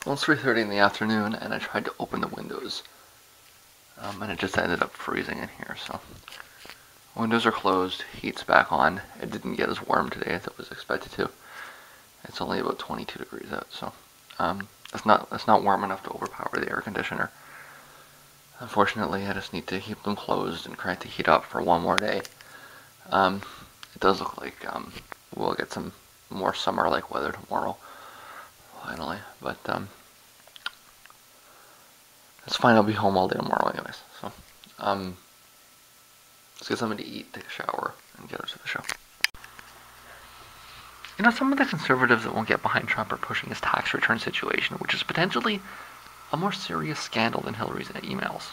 Well, it's 3:30 in the afternoon, and I tried to open the windows, and it just ended up freezing in here. So windows are closed, heat's back on. It didn't get as warm today as it was expected to. It's only about 22 degrees out, so it's not warm enough to overpower the air conditioner. Unfortunately, I just need to keep them closed and crank the heat up for one more day. It does look like we'll get some more summer-like weather tomorrow, finally. But it's fine. I'll be home all day tomorrow, anyways. So let's get something to eat, take a shower, and get into the show. You know, some of the conservatives that won't get behind Trump are pushing his tax return situation, which is potentially a more serious scandal than Hillary's emails.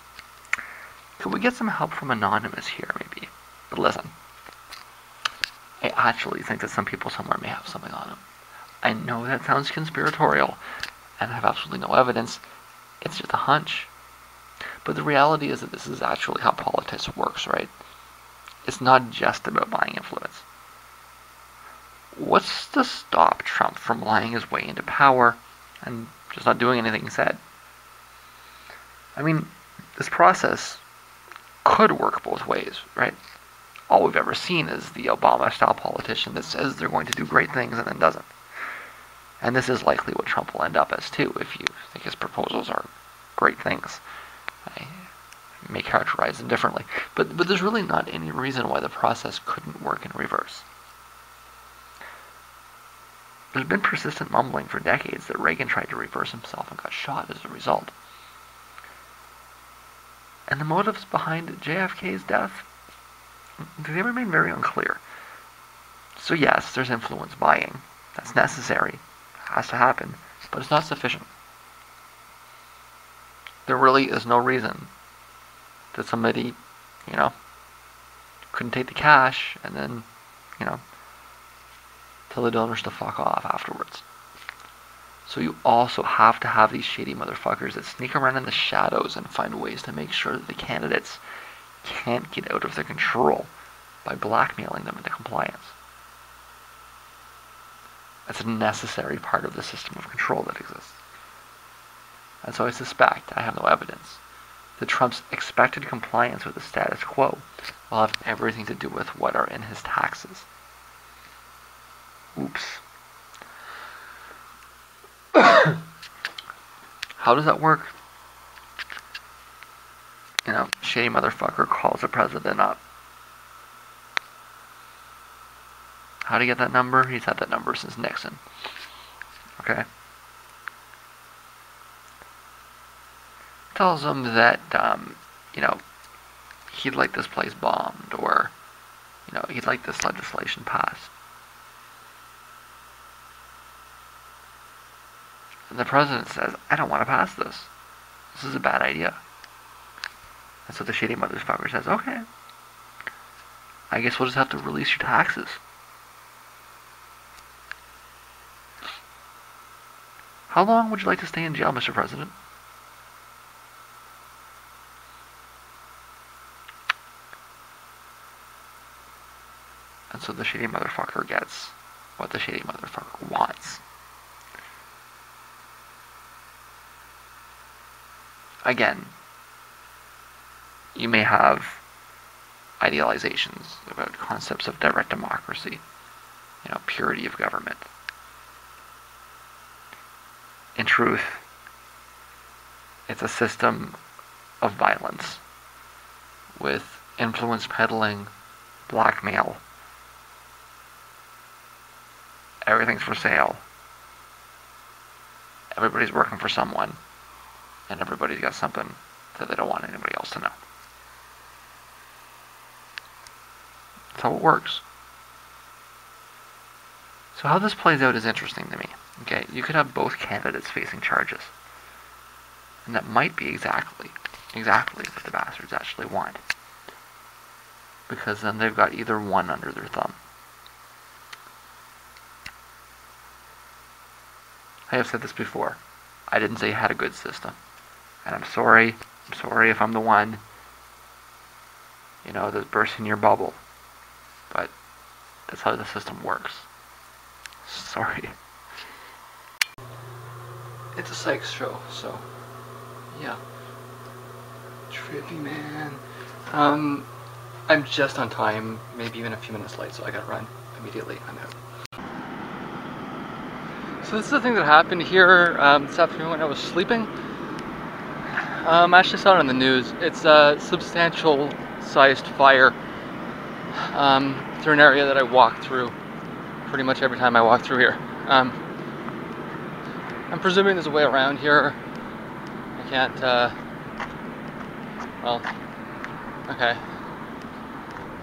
Could we get some help from Anonymous here, maybe? But listen, I actually think that some people somewhere may have something on him. I know that sounds conspiratorial, and I have absolutely no evidence. It's just a hunch. But the reality is that this is actually how politics works, right? It's not just about buying influence. What's to stop Trump from lying his way into power and just not doing anything he said? I mean, this process could work both ways, right? All we've ever seen is the Obama-style politician that says they're going to do great things and then doesn't. And this is likely what Trump will end up as too, if you think his proposals are great things. I may characterize them differently. But there's really not any reason why the process couldn't work in reverse. There's been persistent mumbling for decades that Reagan tried to reverse himself and got shot as a result. And the motives behind JFK's death, they remain very unclear. So yes, there's influence buying. That's necessary. Has to happen. But it's not sufficient. There really is no reason that somebody, couldn't take the cash and then, tell the donors to fuck off afterwards. So you also have to have these shady motherfuckers that sneak around in the shadows and find ways to make sure that the candidates can't get out of their control by blackmailing them into compliance. That's a necessary part of the system of control that exists. And so I suspect, I have no evidence, that Trump's expected compliance with the status quo will have everything to do with what are in his taxes. Oops. How does that work? Shady motherfucker calls the president up. How to get that number? He's had that number since Nixon. Okay? Tells him that, he'd like this place bombed, or, he'd like this legislation passed. And the president says, I don't want to pass this. This is a bad idea. And so the shady motherfucker says, okay, I guess we'll just have to release your taxes. How long would you like to stay in jail, Mr. President? And so the shady motherfucker gets what the shady motherfucker wants. Again, you may have idealizations about concepts of direct democracy, purity of government. In truth, it's a system of violence with influence peddling, blackmail. Everything's for sale. Everybody's working for someone. And everybody's got something that they don't want anybody else to know. That's how it works. So how this plays out is interesting to me. Okay, you could have both candidates facing charges. And that might be exactly what the bastards actually want. Because then they've got either one under their thumb. I have said this before. I didn't say you had a good system. And I'm sorry if I'm the one, that's bursting your bubble. But that's how the system works. Sorry. it's a Sykes show, so yeah. Trippy, man. I'm just on time, maybe even a few minutes late, so I gotta run immediately. I'm out. So this is the thing that happened here this afternoon when I was sleeping. I actually saw it on the news. It's a substantial sized fire through an area that I walk through pretty much every time I walk through here. I'm presuming there's a way around here. I can't, well, okay.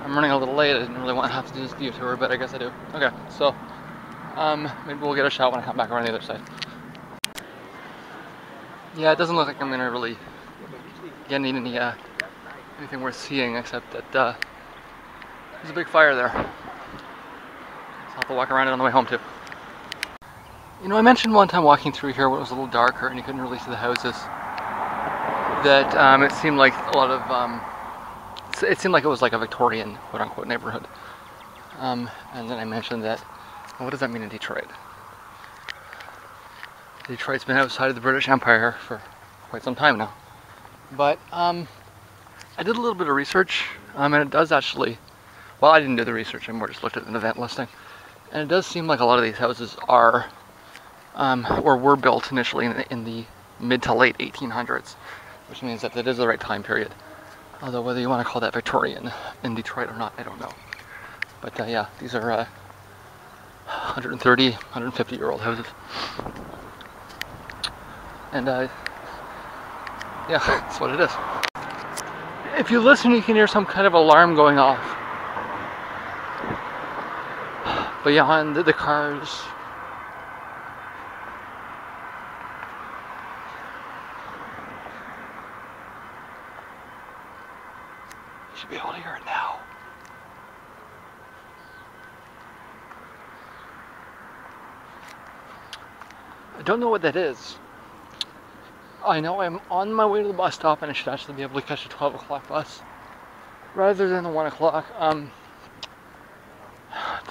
I'm running a little late. I didn't really want to have to do this detour, but I guess I do. Okay, so maybe we'll get a shot when I come back around the other side. Yeah, it doesn't look like I'm gonna really get anything worth seeing, except that there's a big fire there. So I'll have to walk around it on the way home too. You know, I mentioned one time walking through here when it was a little darker and you couldn't really see the houses, that it seemed like a lot of it seemed like it was like a Victorian quote-unquote neighborhood. And then I mentioned that, well, what does that mean in Detroit? Detroit's been outside of the British Empire for quite some time now. But I did a little bit of research, and it does actually, well, I didn't do the research, I more just looked at an event listing. And it does seem like a lot of these houses are, or were built initially in the mid to late 1800s, which means that it is the right time period. Although whether you want to call that Victorian in Detroit or not, I don't know. But yeah, these are 130, 150-year-old houses. And yeah, that's what it is. If you listen, you can hear some kind of alarm going off. Beyond the cars. You should be able to hear it now. I don't know what that is. I know I'm on my way to the bus stop and I should actually be able to catch a 12 o'clock bus rather than the 1 o'clock.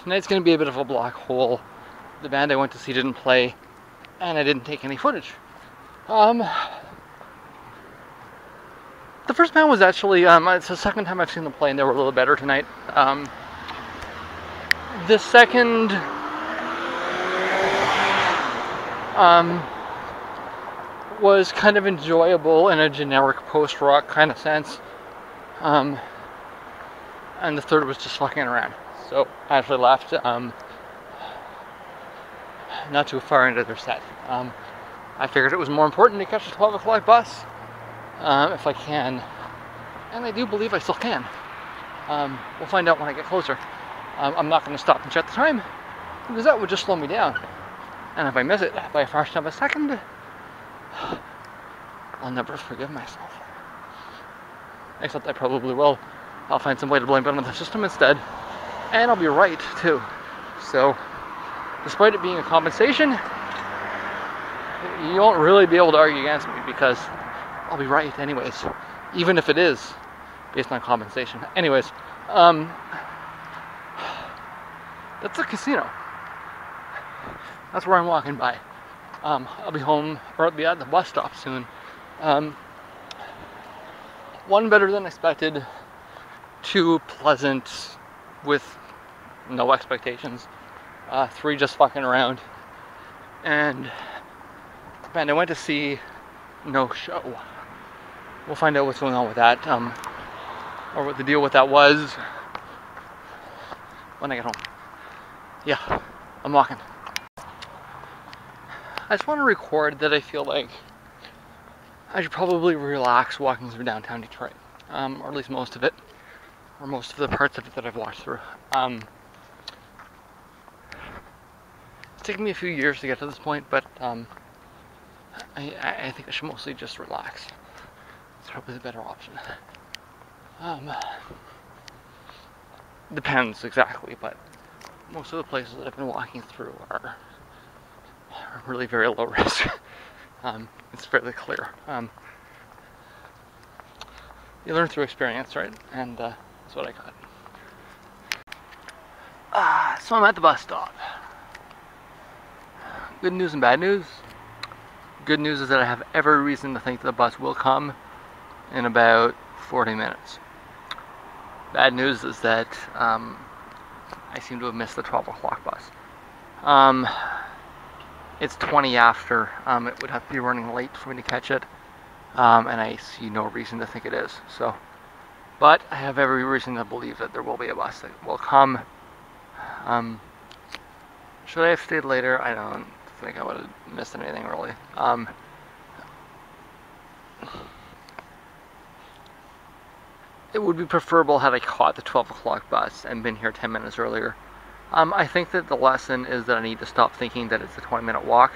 Tonight's going to be a bit of a black hole. The band I went to see didn't play and I didn't take any footage. The first band was actually, it's the second time I've seen them play and they were a little better tonight. The second was kind of enjoyable in a generic post-rock kind of sense. And the third was just fucking around. So I actually left not too far into their set. I figured it was more important to catch a 12 o'clock bus if I can. And I do believe I still can. We'll find out when I get closer. I'm not going to stop and check the time, because that would just slow me down. And if I miss it by a fraction of a second, I'll never forgive myself. Except I probably will. I'll find some way to blame it on the system instead. And I'll be right, too. So, despite it being a compensation, you won't really be able to argue against me, because I'll be right anyways. Even if it is based on compensation. Anyways, that's a casino. That's where I'm walking by. I'll be home, or I'll be at the bus stop soon. One, better than expected. Two, pleasant with no expectations. Three, just fucking around. And the band I went to see, no show. We'll find out what's going on with that, or what the deal with that was when I get home. Yeah, I'm walking. I just want to record that I feel like I should probably relax walking through downtown Detroit, or at least most of it, or most of the parts of it that I've walked through. It's taken me a few years to get to this point, but I think I should mostly just relax. It's probably the better option. Depends exactly, but most of the places that I've been walking through are really very low risk. It's fairly clear. You learn through experience, right? And that's what I got. So I'm at the bus stop. Good news and bad news. Good news is that I have every reason to think the bus will come in about 40 minutes. Bad news is that I seem to have missed the 12 o'clock bus. It's 20 after. It would have to be running late for me to catch it, and I see no reason to think it is. So, but I have every reason to believe that there will be a bus that will come. Should I have stayed later? I don't think I would have missed anything really. It would be preferable had I caught the 12 o'clock bus and been here 10 minutes earlier. I think that the lesson is that I need to stop thinking that it's a 20-minute walk.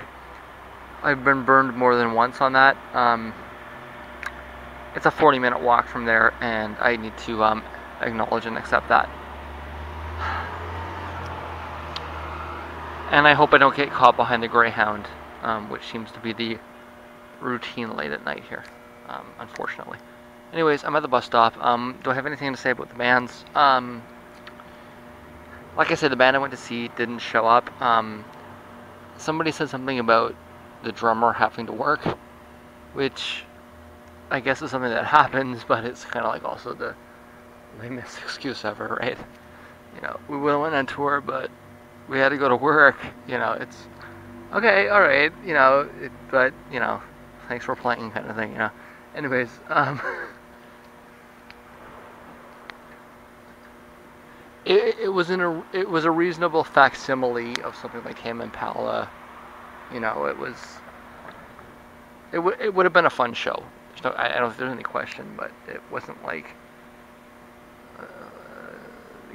I've been burned more than once on that. It's a 40-minute walk from there, and I need to acknowledge and accept that. And I hope I don't get caught behind the Greyhound, which seems to be the routine late at night here, unfortunately. Anyways, I'm at the bus stop. Do I have anything to say about the bands? Like I said, the band I went to see didn't show up. Somebody said something about the drummer having to work, which I guess is something that happens, but it's kind of like also the lamest excuse ever, right? You know, we went on tour, but we had to go to work. You know, it's okay, all right. You know, but you know, thanks for playing, kind of thing. You know. Anyways, it was a reasonable facsimile of something like Tame Impala. You know, it would have been a fun show. I don't know if there's any question, but it wasn't like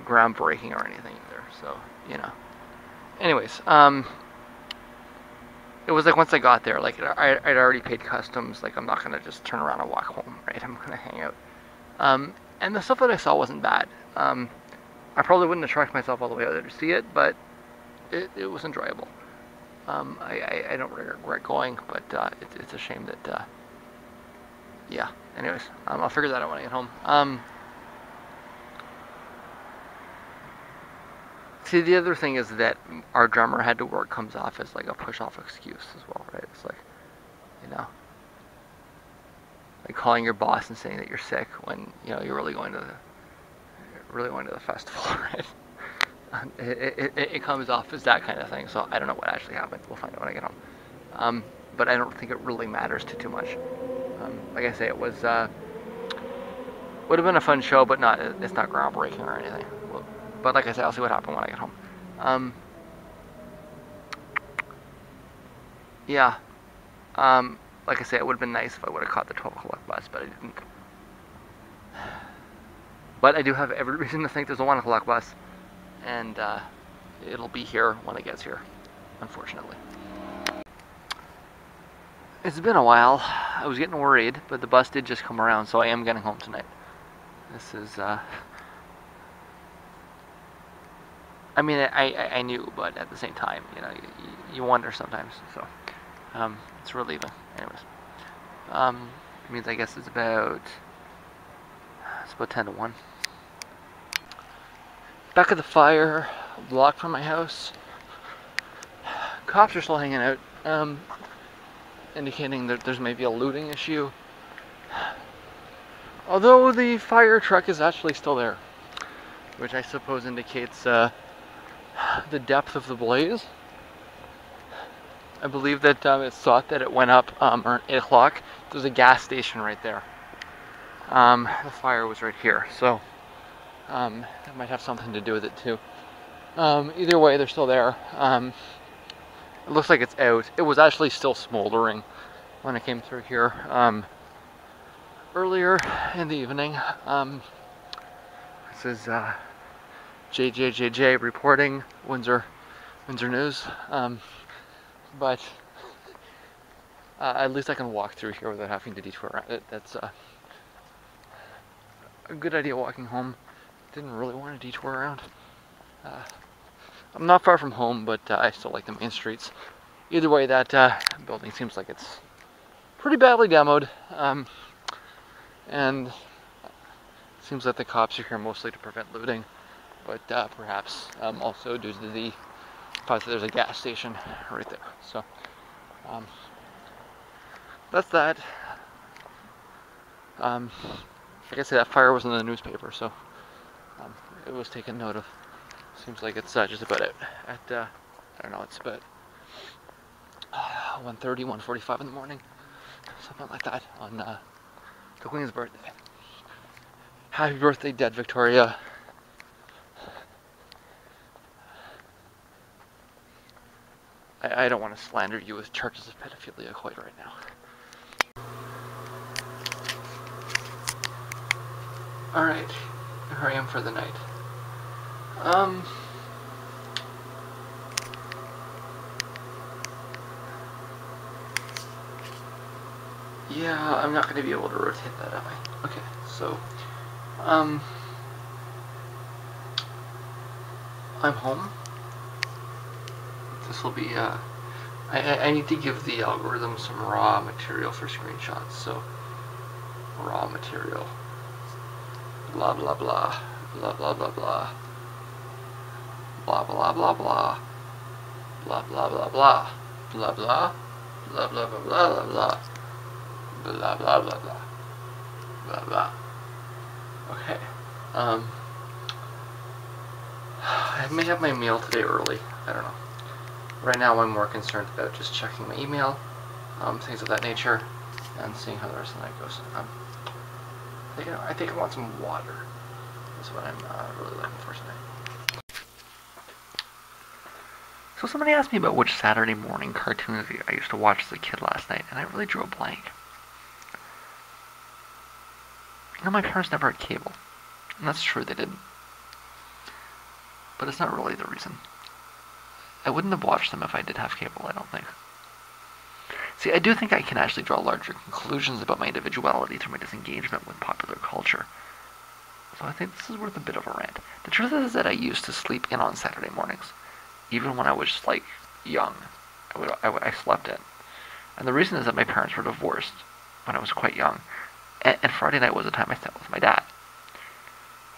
groundbreaking or anything either. So you know. Anyways, it was like once I got there, like I'd already paid customs. Like I'm not gonna just turn around and walk home, right? I'm gonna hang out. And the stuff that I saw wasn't bad. I probably wouldn't have tracked myself all the way out there to see it, but it was enjoyable. I don't regret going, but it's a shame that. Yeah. Anyways, I'll figure that out when I get home. See, the other thing is that our drummer had to work comes off as like a push-off excuse as well, right? It's like, you know, like calling your boss and saying that you're sick when you know you're really going to the festival, right? It comes off as that kind of thing. So I don't know what actually happened. We'll find out when I get home. But I don't think it really matters too much. Like I say, it was would have been a fun show, but it's not groundbreaking or anything. But like I said, I'll see what happens when I get home. Yeah. Like I said, it would have been nice if I would have caught the 12 o'clock bus, but I didn't. But I do have every reason to think there's a 1 o'clock bus, and it'll be here when it gets here, unfortunately. It's been a while. I was getting worried, but the bus did just come around, so I am getting home tonight. This is, I mean, I knew, but at the same time, you know, you wonder sometimes, so, it's relieving. Anyways, it means I guess it's about 10 to 1. Back at the fire, a block from my house. Cops are still hanging out, indicating that there's maybe a looting issue. Although the fire truck is actually still there, which I suppose indicates the depth of the blaze. I believe that it's thought that it went up around 8 o'clock. There's a gas station right there. The fire was right here, so that might have something to do with it too. Either way, they're still there. It looks like it's out. It was actually still smoldering when I came through here earlier in the evening. This is JJJJ reporting, Windsor News. But at least I can walk through here without having to detour around it. That's a good idea walking home. Didn't really want to detour around. I'm not far from home, but I still like the main streets. Either way, that building seems like it's pretty badly demoed. And it seems like the cops are here mostly to prevent looting, but perhaps also due to the fact that there's a gas station right there. So that's that. Like I say, that fire was in the newspaper, so it was taken note of. Seems like it's just about it. At I don't know, it's about 1:30, 1:45 in the morning, something like that, on the Queen's birthday. Happy birthday, dead Victoria. I don't want to slander you with charges of pedophilia quite right now. Alright, here I am for the night. Yeah, I'm not going to be able to rotate that, am I? Okay, so, I'm home. This will be, I need to give the algorithm some raw material for screenshots, so, raw material. Blah, blah, blah. Blah, blah, blah, blah. Blah, blah, blah, blah. Blah, blah, blah, blah. Blah, blah. Blah, blah, blah, blah, blah, blah. Blah, blah, blah, blah. Blah, blah. Okay. I may have my meal today early. I don't know. Right now I'm more concerned about just checking my email, things of that nature, and seeing how the rest of the night goes. I think I want some water. That's what I'm really looking for tonight. So somebody asked me about which Saturday morning cartoons I used to watch as a kid last night, and I really drew a blank. You know, my parents never had cable. And that's true, they didn't. But it's not really the reason. I wouldn't have watched them if I did have cable, I don't think. See, I do think I can actually draw larger conclusions about my individuality through my disengagement with popular culture. So I think this is worth a bit of a rant. The truth is that I used to sleep in on Saturday mornings. Even when I was, like, young. I slept in. And the reason is that my parents were divorced when I was quite young. And Friday night was the time I spent with my dad.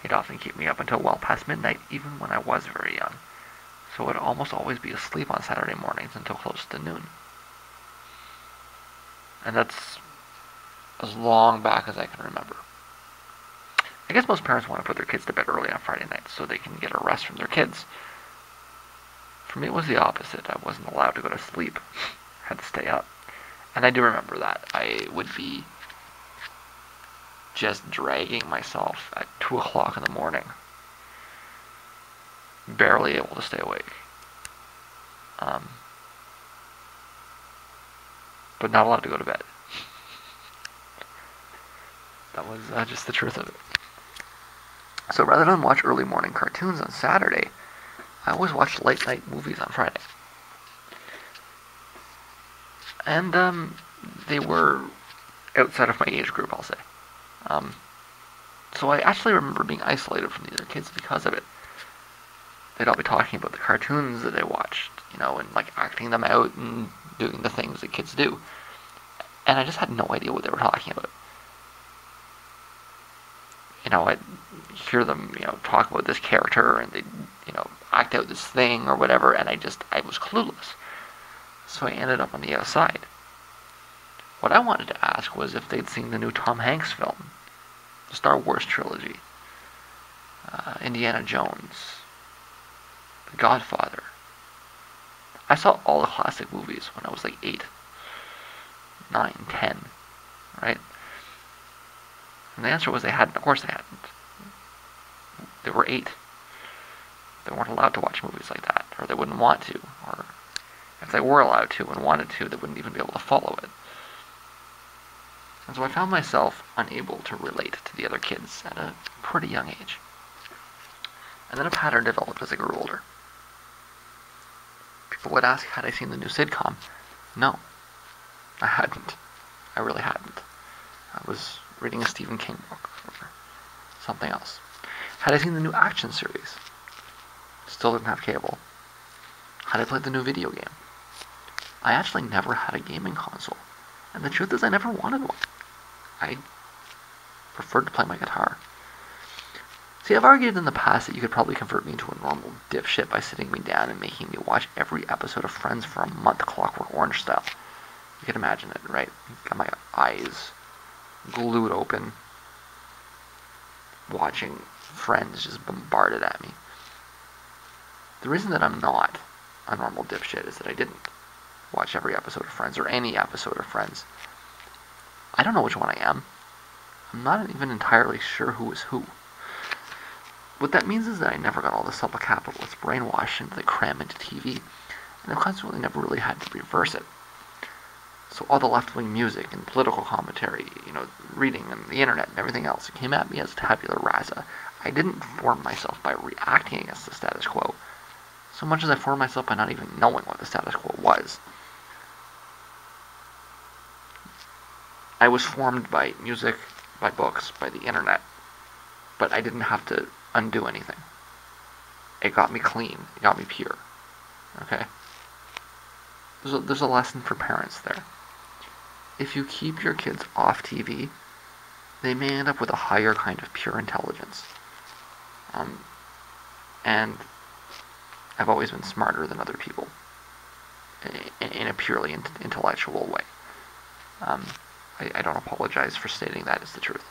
He'd often keep me up until well past midnight, even when I was very young. So I'd almost always be asleep on Saturday mornings until close to noon. And that's as long back as I can remember. I guess most parents want to put their kids to bed early on Friday nights so they can get a rest from their kids. For me, it was the opposite. I wasn't allowed to go to sleep. I had to stay up. And I do remember that. I would be just dragging myself at 2 o'clock in the morning. Barely able to stay awake. But not allowed to go to bed. That was just the truth of it. So rather than watch early morning cartoons on Saturday, I always watched late night movies on Friday. And they were outside of my age group, I'll say. So I actually remember being isolated from the other kids because of it. They'd all be talking about the cartoons that they watched, you know, and like acting them out and doing the things that kids do. And I just had no idea what they were talking about. You know, I'd hear them, you know, talk about this character and they'd, you know, act out this thing or whatever, and I was clueless. So I ended up on the outside. What I wanted to ask was if they'd seen the new Tom Hanks film, the Star Wars trilogy, Indiana Jones, The Godfather. I saw all the classic movies when I was like 8, 9, 10, right? And the answer was they hadn't. Of course they hadn't. They were 8. They weren't allowed to watch movies like that, or they wouldn't want to, or if they were allowed to and wanted to, they wouldn't even be able to follow it. And so I found myself unable to relate to the other kids at a pretty young age. And then a pattern developed as I grew older. People would ask, had I seen the new sitcom? No, I hadn't. I really hadn't. I was reading a Stephen King book or something else. Had I seen the new action series? Still didn't have cable. Had I played the new video game? I actually never had a gaming console. And the truth is I never wanted one. I preferred to play my guitar. See, I've argued in the past that you could probably convert me into a normal dipshit by sitting me down and making me watch every episode of Friends for a month, Clockwork Orange style. You can imagine it, right? Got my eyes glued open, watching Friends just bombarded at me. The reason that I'm not a normal dipshit is that I didn't watch every episode of Friends, or any episode of Friends. I don't know which one I am. I'm not even entirely sure who is who. What that means is that I never got all the subcapitalist brainwashing that they cram into TV, and I've consequently never really had to reverse it. So all the left-wing music and political commentary, reading and the internet and everything else, it came at me as tabula rasa. I didn't form myself by reacting against the status quo, so much as I formed myself by not even knowing what the status quo was. I was formed by music, by books, by the internet, but I didn't have to undo anything. It got me clean. It got me pure. Okay? There's a lesson for parents there. If you keep your kids off TV, they may end up with a higher kind of pure intelligence. And I've always been smarter than other people in a purely intellectual way. I don't apologize for stating that is the truth.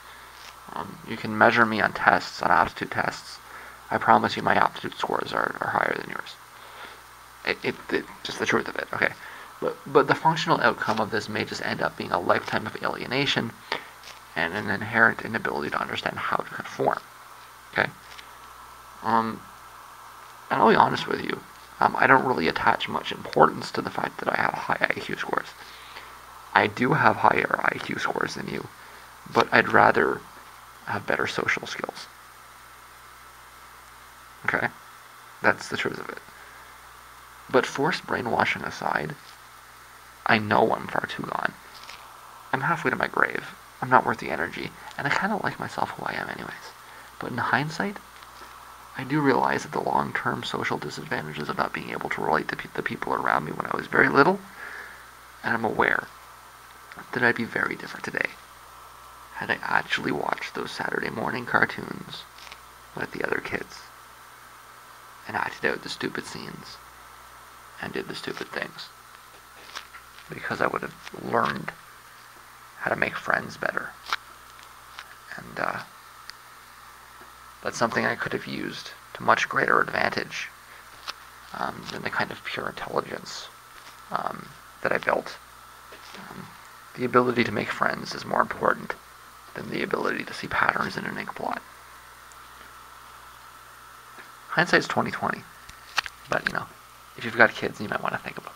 You can measure me on tests, on aptitude tests. I promise you my aptitude scores are higher than yours. It's just the truth of it, okay? But the functional outcome of this may just end up being a lifetime of alienation and an inherent inability to understand how to conform, okay? And I'll be honest with you, I don't really attach much importance to the fact that I have high IQ scores. I do have higher IQ scores than you, but I'd rather have better social skills. Okay? That's the truth of it. But forced brainwashing aside, I know I'm far too gone. I'm halfway to my grave. I'm not worth the energy, and I kind of like myself who I am anyways. But in hindsight, I do realize that the long-term social disadvantages of not being able to relate to the people around me when I was very little, and I'm aware that I'd be very different today had I actually watched those Saturday morning cartoons with the other kids and acted out the stupid scenes and did the stupid things. Because I would have learned how to make friends better. And that's something I could have used to much greater advantage than the kind of pure intelligence that I built. The ability to make friends is more important than the ability to see patterns in an ink blot. Hindsight's 20/20, but if you've got kids, you might want to think about it.